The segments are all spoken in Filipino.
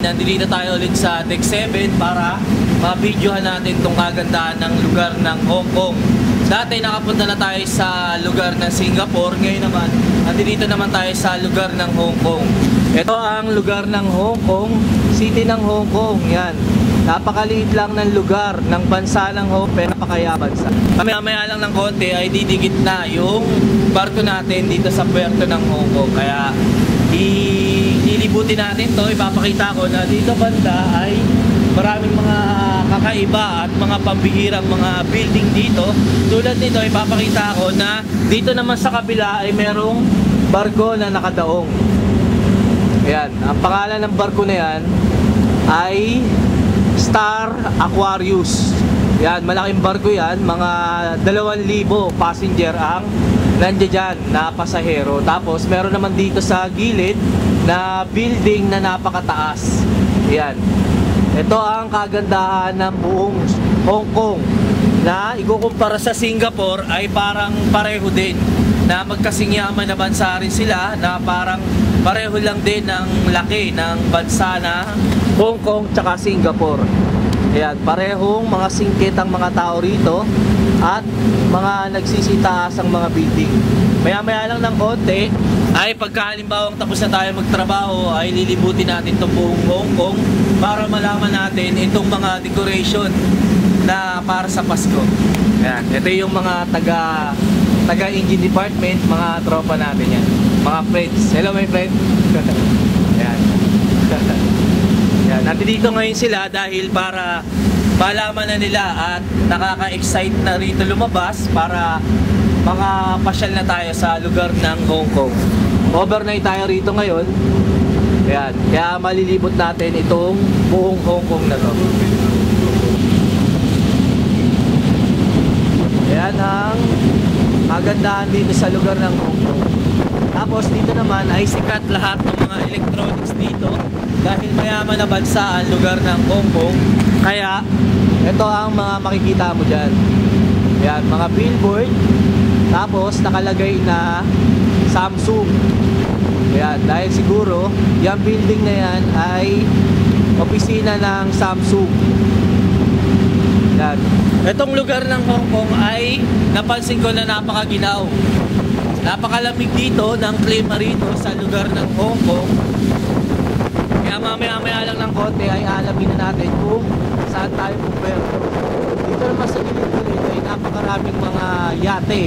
Nandito tayo ulit sa Deck 7 para ma-videohan natin itong kagandahan ng lugar ng Hong Kong. Dati nakapunta na tayo sa lugar ng Singapore, ngayon naman nandito naman tayo sa lugar ng Hong Kong. Ito ang lugar ng Hong Kong, city ng Hong Kong. Yan, napakaliit lang ng lugar ng bansa ng Hong Kong, napakayabang bansa. Mamaya lang ng konti ay didikit na yung barko natin dito sa puerto ng Hong Kong. Kaya ililibutin natin to, ipapakita ko na dito banda ay maraming mga kakaiba at mga pambihirang mga building dito. Tulad nito, ipapakita ko na dito naman sa kabila ay merong barko na nakadaong. Ayan, ang pangalan ng barko na yan ay Star Aquarius. Yan, malaking barko yan, mga 2,000 passenger ang nandiyan dyan na pasahero. Tapos meron naman dito sa gilid na building na napakataas. Yan, ito ang kagandahan ng buong Hong Kong na ikukumpara sa Singapore ay parang pareho din, na magkasing yaman na bansa rin sila, na parang pareho lang din ng laki ng bansa na Hong Kong tsaka Singapore. Ayan, parehong mga singkit ang mga tao rito at mga nagsisitaas ang mga building. Maya-maya lang ng konti ay pagkahalimbawang tapos na tayo magtrabaho ay lilibutin natin itong buong Hong Kong para malaman natin itong mga decoration na para sa Pasko. Ayan, ito yung mga taga-engine department, mga tropa natin yan, mga friends. Hello my friend. Ayan. Yan, nandito ngayon sila dahil para malaman na nila at nakaka-excite na rito lumabas para makapasyal na tayo sa lugar ng Hong Kong. Overnight tayo rito ngayon. Yan, kaya malilibot natin itong buong Hong Kong na to. Yan ang kagandahan dito sa lugar ng Hong Kong. Tapos dito naman ay sikat lahat ng mga electronics dito dahil mayaman na bansa ang lugar ng Hong Kong. Kaya ito ang mga makikita mo dyan. Yan, mga billboard. Tapos nakalagay na Samsung. Yan, dahil siguro yung building na yan ay opisina ng Samsung. Yan. Itong lugar ng Hong Kong ay napansin ko na napakaginaw. Napakalamig dito ng klima rito sa lugar ng Hong Kong. Kaya mamaya lang ng konti ay alamin na natin kung saan tayo pupunta. Dito naman sa gilid-gilid ay napakaraming mga yate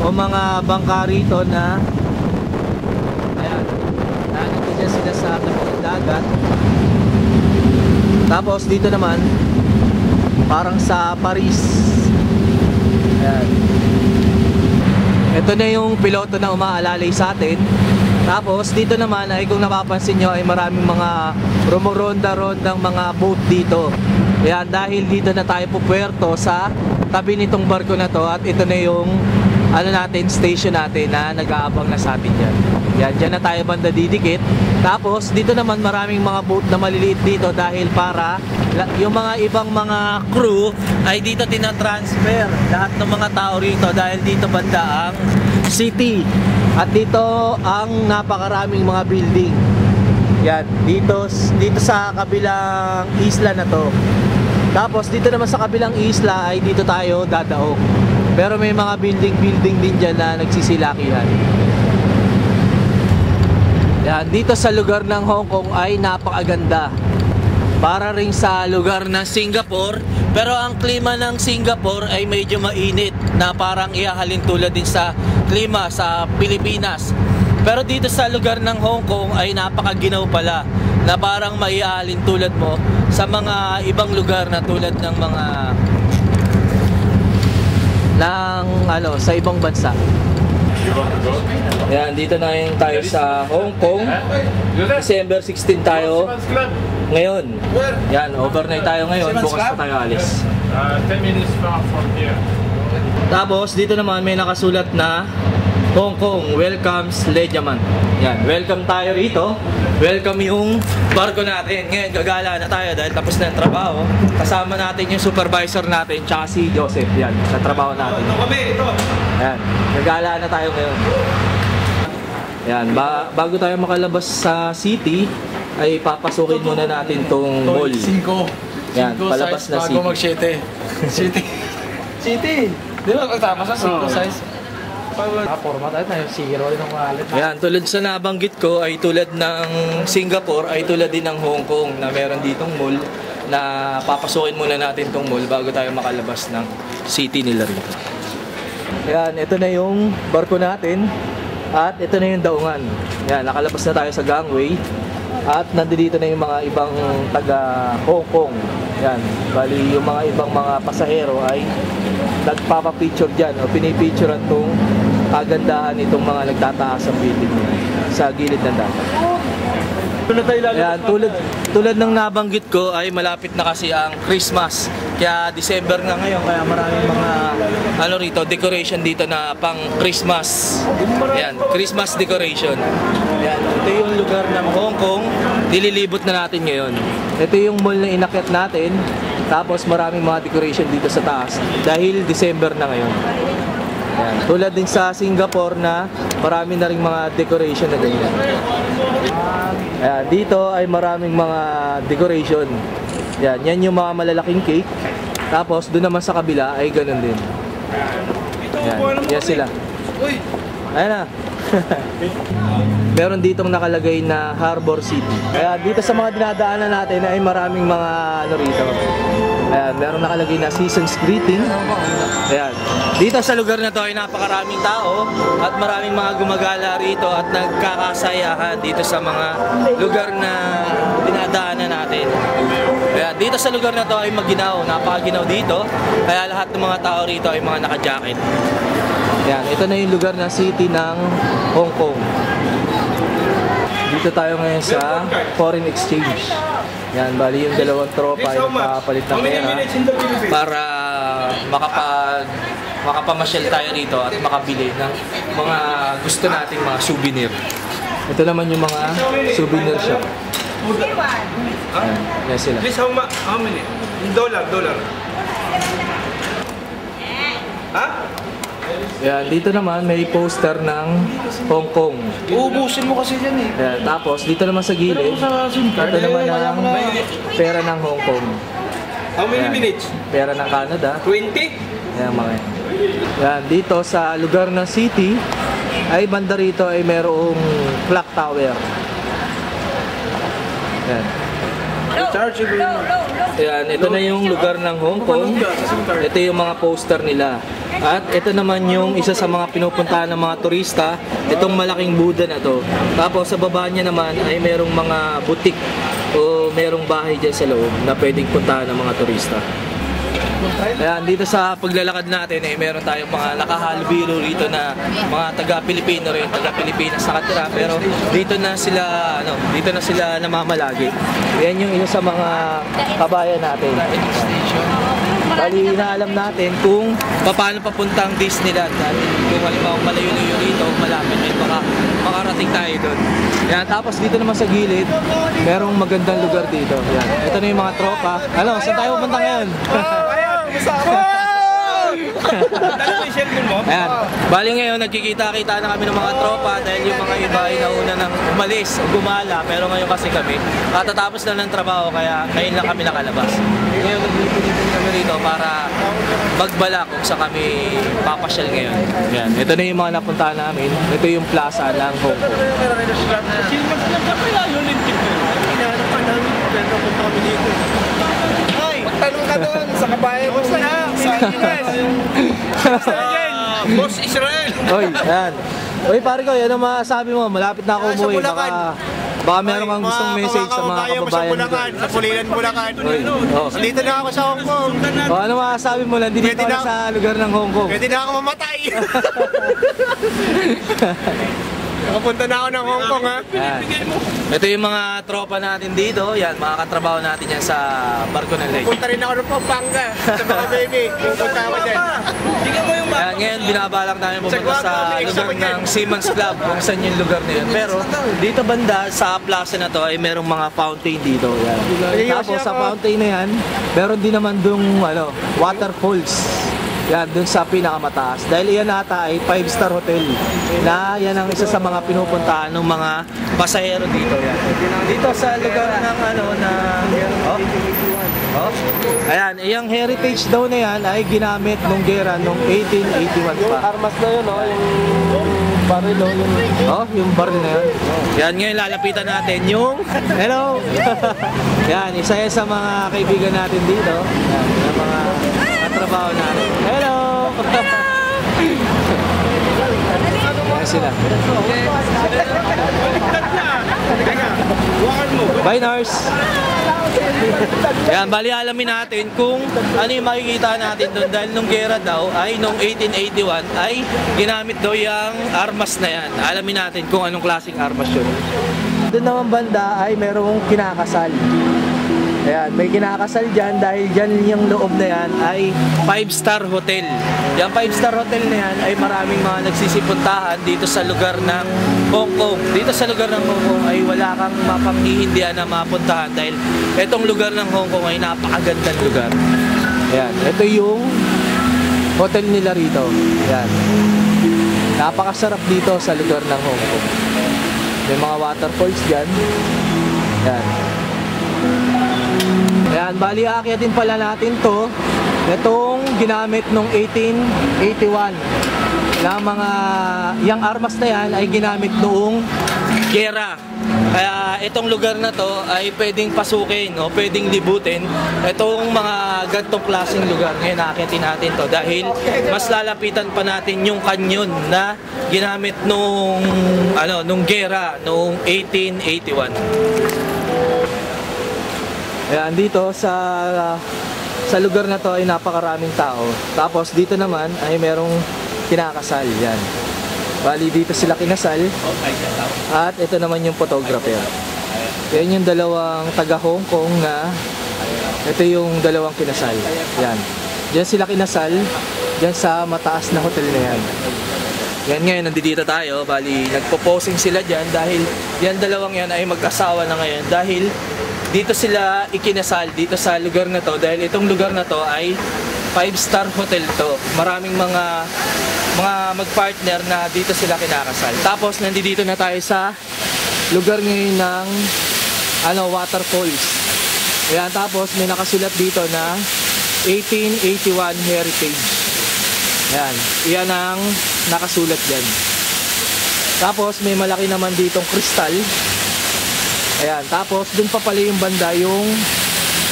o mga bangka rito na ayan, nandiyan sila sa tabi ng dagat. Tapos dito naman parang sa Paris. Ayan, ito na yung piloto na umaalalay sa atin. Tapos dito naman ay kung napapansin nyo ay maraming mga rumoronda-rondang mga boat dito. Ayan, dahil dito na tayo pupuerto sa tabi nitong barko na to. At ito na yung ano natin, station natin na nag-aabang na sa atin dyan. Yan, dyan na tayo banda didikit. Tapos dito naman maraming mga boat na maliliit dito dahil para yung mga ibang mga crew ay dito tinatransfer lahat ng mga tao rito dahil dito banda ang city. At dito ang napakaraming mga building. Yan, dito sa kabilang isla na to. Tapos dito naman sa kabilang isla ay dito tayo dadaog. Pero may mga building din dyan na nagsisilakihan. Yan, dito sa lugar ng Hong Kong ay napakaganda. Para rin sa lugar ng Singapore. Pero ang klima ng Singapore ay medyo mainit na parang ihahalin tulad din sa klima sa Pilipinas. Pero dito sa lugar ng Hong Kong ay napakaginaw pala, na parang maihalin tulad mo sa mga ibang lugar na tulad ng mga sa ibang bansa. Yan, dito na yung tayo sa Hong Kong. December 16 tayo ngayon. Yan, overnight tayo ngayon. Bukas pa tayo alis. 10 minutes from here. Tapos dito naman may nakasulat na Hong Kong welcomes Lejaman. Yan, welcome tayo rito. Welcome yung barko natin. Ngayon gagala na tayo dahil tapos na yung trabaho. Kasama natin yung supervisor natin tsaka si Joseph. Yan, sa trabaho natin. Yan, gagala na tayo ngayon. Yan, bago tayo makalabas sa city ay papasukin muna natin tong mall. 5. Yan, palabas na Bago city. mag-7. City. City. Di ba? Tama sa 5 size. Format tayo na yung 0 yung wallet. Yan, tulad sa nabanggit ko ay tulad ng Singapore ay tulad din ng Hong Kong na meron ditong mall na papasukin muna natin tong mall bago tayo makalabas ng city nila rito. Yan, ito na yung barko natin at ito na yung daungan. Yan, nakalabas na tayo sa gangway at nandito na yung mga ibang taga Hong Kong. Yan, bali yung mga ibang mga pasahero ay nagpapapicture dyan o pinipicturean tong kagandahan itong mga nagtataas ang building sa gilid ng dagat. Ayan, tulad ng nabanggit ko ay malapit na kasi ang Christmas. Kaya December nga ngayon, kaya maraming mga rito, decoration dito na pang Christmas. Ayan, Christmas decoration. Ayan, ito yung lugar ng Hong Kong, nililibot na natin ngayon. Ito yung mall na inakyat natin, tapos maraming mga decoration dito sa taas dahil December na ngayon. Ayan, tulad din sa Singapore na marami na rin mga decoration na ganyan. Ayan, dito ay maraming mga decoration. Yan yung mga malalaking cake. Tapos doon naman sa kabila ay ganun din. Yan sila. Ayan na. Meron ditong nakalagay na Harbor City. Kaya dito sa mga dinadaanan natin ay maraming mga rito. Ayan, meron nakalagay na season's greeting. Ayan. Dito sa lugar na to ay napakaraming tao at maraming mga gumagala rito at nagkakasayahan dito sa mga lugar na dinadaanan natin. Ayan, dito sa lugar na to ay maginaw, napakaginaw dito. Kaya lahat ng mga tao rito ay mga naka-jacket. Ayan, ito na yung lugar na city ng Hong Kong. Dito tayo ngayon sa foreign exchange. Yan, bali yung dalawang tropa ay nakapalit ng pera para makapamasyal tayo rito at makabili ng mga gusto nating mga souvenir. Ito naman yung mga souvenir shop. Yan sila. This how many? In dollar. Huh? Yan, dito naman may poster ng Hong Kong. Uubusin mo kasi yan eh. Yan, tapos dito naman sa gilid, ito naman ang pera ng Hong Kong. How many Yan, minutes? pera ng Canada. 20? Yan mga yan. Yan, dito sa lugar ng city, ay banda rito ay merong clock tower. Yan. Rechargeable. Yan, ito na yung lugar ng Hong Kong. Ito yung mga poster nila. At ito naman yung isa sa mga pinupuntahan ng mga turista, itong malaking Buddha na to. Tapos sa baba niya naman ay merong mga boutique o merong bahay dyan sa loob na pwedeng puntahan ng mga turista. Ayan, dito sa paglalakad natin ay meron tayong mga nakahalubilo rito na mga taga-Pilipino rin, taga-Pilipinas nakatira, pero dito na sila namamalagi. Yan yung isa sa mga kabayan natin. Bali, inaalam natin kung paano papuntang Disneyland. Dahil kung halimbawa malayo-layo rito, malapit ay baka makarating tayo doon. Yan, tapos dito naman sa gilid, merong magandang lugar dito. Yan. Ito na yung mga tropa. Ano, saan tayo pupunta ngayon? Ayan. Bali ngayon, nagkikita-kita na kami ng mga tropa dahil yung mga iba ay nauna nang umalis o gumala. Pero ngayon kasi kami, katatapos na ng trabaho kaya ngayon lang kami nakalabas. Ngayon, nagpipilitin kami rito para magbala kung saan kami papasyal ngayon. Ayan. Ito na yung mga napuntahan namin. Ito yung plaza ng Hong Kong. Tanong ka doon sa kabayan mo sa Boss Israel. Oy, ayan. Oy, pare ko, yan ang masasabi mo. Malapit na ako umuwi. Baka meron kang gustong message sa mga kababayan mo. Sa Pulilan, Bulacan. Oh. Dito na ako sa Hong Kong. Oh, ano masasabi mo lang? Dito na sa lugar ng Hong Kong. Pwede na ako mamatay. Nakapunta na ako ng Hong Kong, ha? Yan. Ito yung mga tropa natin dito. Yan, mga katrabaho natin yan sa barko ng Lake. Punta rin ako ng Pampanga sa mga baby. Pupunta ako dyan. Yan, ngayon binabalak namin pumunta sa lugar ng Seaman's Club kung saan yung lugar na yun. Pero dito banda sa plaza na to ay merong mga fountain dito. Yan. Tapos sa fountain na yan, meron din naman dung waterfalls. Yan, dun sa pinakamataas. Dahil yan ata ay 5-star hotel na yan ang isa sa mga pinupuntahan ng mga pasahero dito. Yan. Dito sa lugar ng ano na ayan, yung heritage daw na yan ay ginamit nung gera nung 1881 pa. Armas na yun, oh, yung baril, oh, Yung baril na yun. Yan, ngayon lalapitan natin yung hello. Yan, isa yan sa mga kaibigan natin dito. Yan, yung mga katrabaho natin. Hello! Yan sila. Bye, Nars! Yan, bali alamin natin kung ano yung makikita natin doon dahil nung gera daw ay nung 1881 ay ginamit daw yung armas na yan. Alamin natin kung anong klaseng armas yun. Doon naman banda ay merong kinakasal. Ayan, may kinakasal dyan dahil dyan yung loob na yan ay 5-star hotel. Yung 5-star hotel na yan ay maraming mga nagsisipuntahan dito sa lugar ng Hong Kong. Dito sa lugar ng Hong Kong ay wala kang mapanghihindihan na mapuntahan dahil itong lugar ng Hong Kong ay napakagandang lugar. Ayan, ito yung hotel nila rito. Ayan. Napakasarap dito sa lugar ng Hong Kong. May mga waterfalls dyan. Ayan. Ayan, bali aakyatin pala natin to. Itong ginamit nung 1881 na mga yung armas na yan ay ginamit noong gera. Kaya itong lugar na to ay pwedeng pasukin o pwedeng libutin itong mga gantong klaseng lugar. Ngayon aakyatin natin to dahil mas lalapitan pa natin yung kanyon na ginamit nung nung gera noong 1881. Ayan, dito sa lugar na to ay napakaraming tao. Tapos dito naman ay merong kinakasal. Yan. Bali dito sila kinasal. At ito naman yung photographer. Yan yung dalawang taga Hong Kong na ito yung dalawang kinasal. Yan. Diyan sila kinasal. Diyan sa mataas na hotel na yan. Yan ngayon, nandito tayo. Bali, nagpo-posing sila dyan dahil yan dalawang yan ay mag-asawa na ngayon. Dahil dito sila ikinasal dito sa lugar na to dahil itong lugar na to ay 5-star hotel to. Maraming mga mag-partner na dito sila kinakasal. Tapos nandito na tayo sa lugar ngayon ng waterfalls. Ayan, tapos may nakasulat dito na 1881 heritage. Ayan, iyan ang nakasulat dyan. Tapos may malaki naman ditong kristal. Ayan, tapos dun pa pala yung banda yung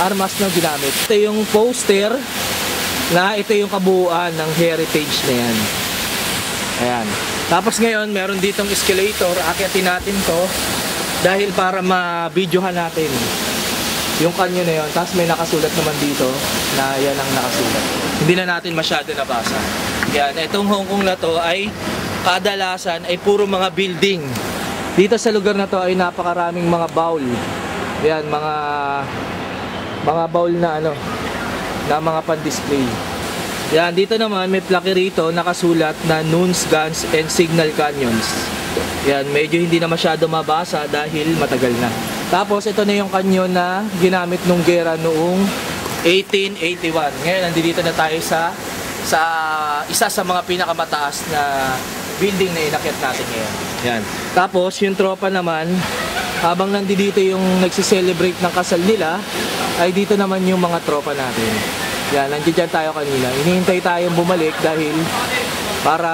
armas na ginamit. Ito yung poster na ito yung kabuuan ng heritage na yan. Ayan. Tapos ngayon, meron ditong escalator. Akyatin natin to dahil para ma-videohan natin yung kanyo na yun. Tapos may nakasulat naman dito na yan ang nakasulat. Hindi na natin masyado nabasa. Ayan, itong Hong Kong na to ay kadalasan ay puro mga building. Dito sa lugar na to ay napakaraming mga bowl. Ayan, mga bowl na na mga pan-display. Ayan, dito naman may plaque rito nakasulat na Nuns, Guns, and Signal Canyons. Ayan, medyo hindi na masyado mabasa dahil matagal na. Tapos ito na yung kanyon na ginamit nung gera noong 1881. Ngayon, nandito na tayo sa isa sa mga pinakamataas na building na inakyat natin ngayon. Yan. Tapos yung tropa naman, habang nandito yung nagsi-celebrate ng kasal nila, ay dito naman yung mga tropa natin. Yan, nandiyan tayo kanina. Hinihintay tayong bumalik dahil para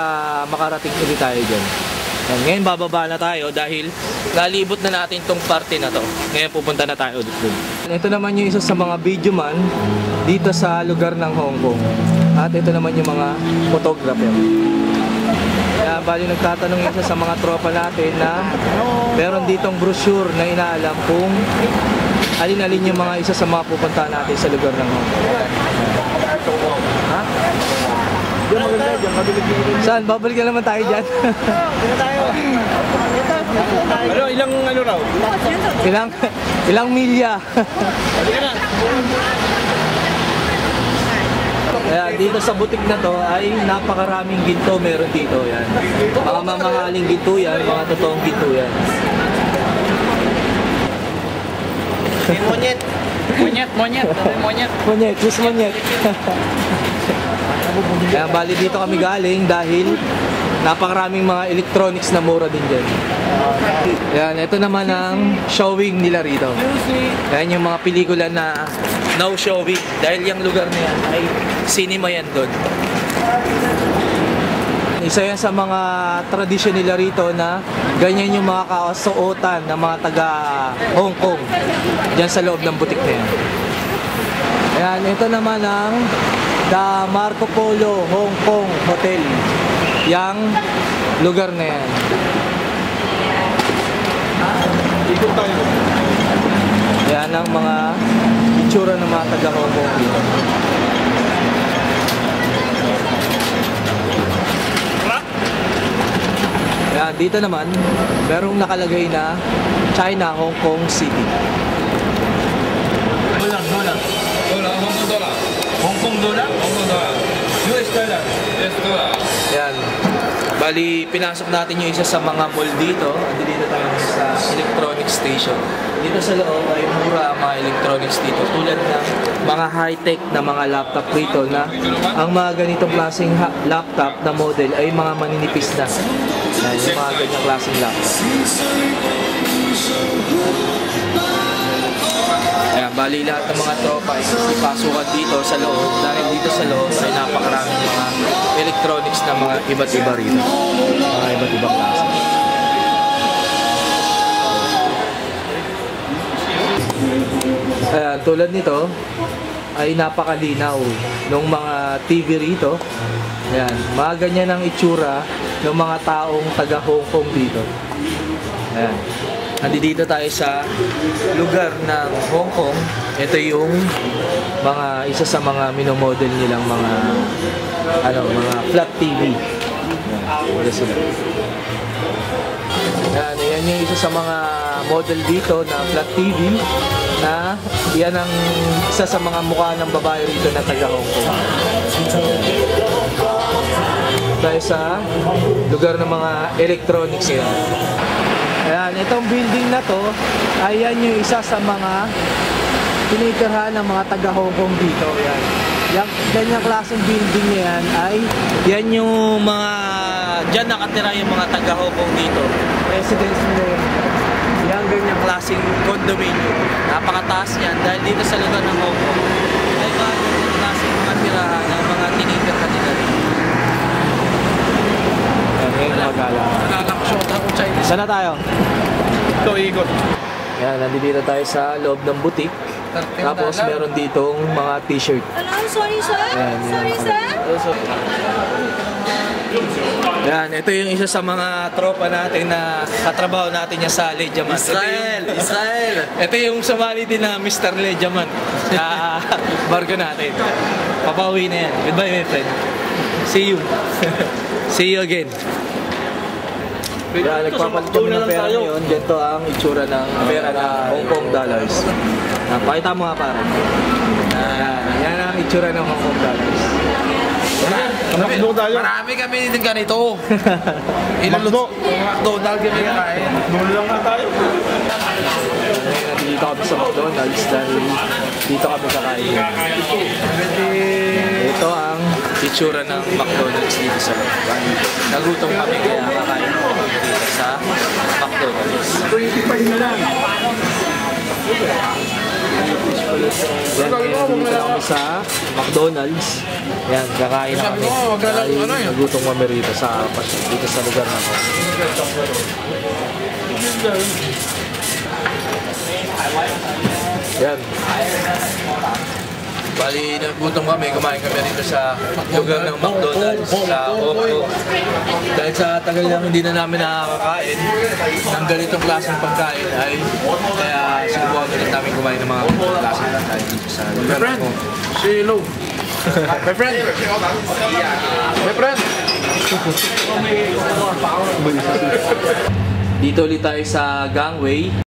makarating ulit tayo dyan. Yan. Ngayon bababa na tayo dahil nalibot na natin tong party na to. Ngayon pupunta na tayo ulit dun. Ito naman yung isa sa mga video man dito sa lugar ng Hong Kong. At ito naman yung mga photographer. Kaya bali nagtatanong isa sa mga tropa natin na meron ditong brochure na inaalam kung alin-alin yung mga isa sa mga pupuntahan natin sa lugar ng Hong Kong. Ha? Diyan maganda, diyan mabilis. Saan? Babalik na naman tayo dyan. Ilang raw? Ilang milya. Kaya dito sa butik na to ay napakaraming ginto meron dito. Yan. Mga mamahaling ginto yan, mga totoong ginto yan. Monyet. Monyet. Monyet, just monyet. Kaya bali dito kami galing dahil napakaraming mga electronics na mura din dyan. Yan, ito naman ang showing nila rito. Yan yung mga pelikula na now showing. Dahil yung lugar na yan ay cinema yan doon. Isa yan sa mga tradisyon nila rito na ganyan yung mga kasuotan ng mga taga Hong Kong dyan sa loob ng butik na yan. Ayan, ito naman ang The Marco Polo Hong Kong Hotel. Yang lugar na yan. Ikot tayo. Yan ang mga itsura ng mga taga Hong Kong dito. Yan, dito naman, merong nakalagay na China, Hong Kong City. Dolar, Hong Kong dollar. Hong Kong dollar? Hong Kong dollar. US dollar. US dollar. Yan. Bali, pinasok natin yung isa sa mga mall dito. Dito tayo sa electronic station. Dito sa loob ay mura ang mga electronics dito. Tulad ng mga high-tech na mga laptop rito na ang mga ganitong klaseng laptop na model ay mga maninipis na. Yan, yung mga ganyang klaseng laptop. Ayan, bali lahat ng mga tropa ay ipasukan dito sa loob dahil dito sa loob ay napakaraming mga electronics na mga iba't iba rito. Mga iba't ibang klase. Ayan, tulad nito ay napakalinaw ng mga TV rito. Ayan, mga ganyan ang itsura ng mga taong taga Hong Kong dito. Ayan. Nandito tayo sa lugar ng Hong Kong. Ito yung mga isa sa mga minomodel nilang mga mga flat TV. Yan yung isa sa mga model dito na flat TV na yan ang isa sa mga mukha ng babae rito na taga Hong Kong. Tayo sa lugar ng mga electronics yan. Ayan, itong building na to, ayan yung isa sa mga tinitirhan ng mga taga Hong Kong dito. Ayan. Yung ganyang klaseng building na yan ay yan yung mga dyan nakatira yung mga taga Hong Kong dito. Residence nila yun. Yung ganyang klaseng condominium. Napakataas yan dahil dito sa lugar ng Hong Kong ay mga ganyang klaseng mga tirahan ng mga tinitirhan nila rin. Ngayon magala. Saan na tayo? Ito, ikot. Yan, nandito tayo sa loob ng butik. Tapos meron ditong mga t-shirt. Hello, sorry sir. Yan, Sorry sir. Yan, ito yung isa sa mga tropa natin na katrabaho natin niya sa Lejaman. Israel! Ito yung sumali din na Mr. Lejaman sa barko natin. Papauwi na yan. Goodbye, my friend. See you. See you again. Yan, nagpapalit kami ng pera ngayon. Dito ang itsura ng pera ng Hong Kong dollars. Pakita mo nga pare. Yan ang itsura ng Hong Kong dollars. Makdo tayo. Marami kami din ganito. Makdo. McDonald's kami kakain. Nulo lang nga tayo. Ngayon, dito kami sa McDonald's dahil dito kami kakain. Ito ang itsura ng McDonald's dito sa loob. Nagutom kami kaya kakain dito sa McDonald's. 25 na lang. Yan, dito kami sa McDonald's. Yan, kakain na kami. Dahil nagutom kami rito dito sa lugar na ko. Yan. Bali, nagutom kami, kumain kami rito sa lugar ng McDonald's sa Hong Kong. Dahil sa tagal lang hindi na namin nakakakain ng ganitong klaseng pagkain ay kaya sinubukan ulit namin kumain ng mga klaseng pagkain dito sa lugar ng Hong Kong. Say hello. My friend. My friend. Dito ulit tayo sa gangway.